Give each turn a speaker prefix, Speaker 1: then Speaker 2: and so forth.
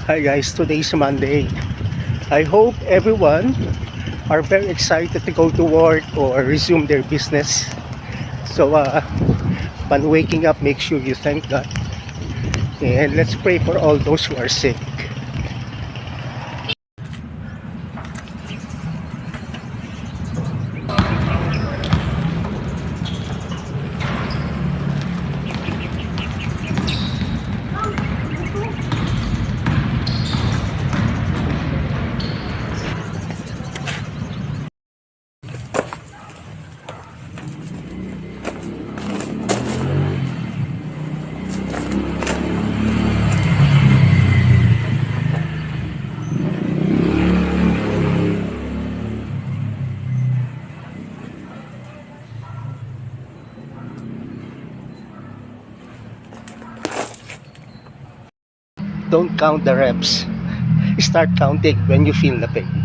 Speaker 1: Hi guys, today is Monday. I hope everyone are very excited to go to work or resume their business. So upon waking up, make sure you thank God. And let's pray for all those who are sick. Don't count the reps. Start counting when you feel the pain.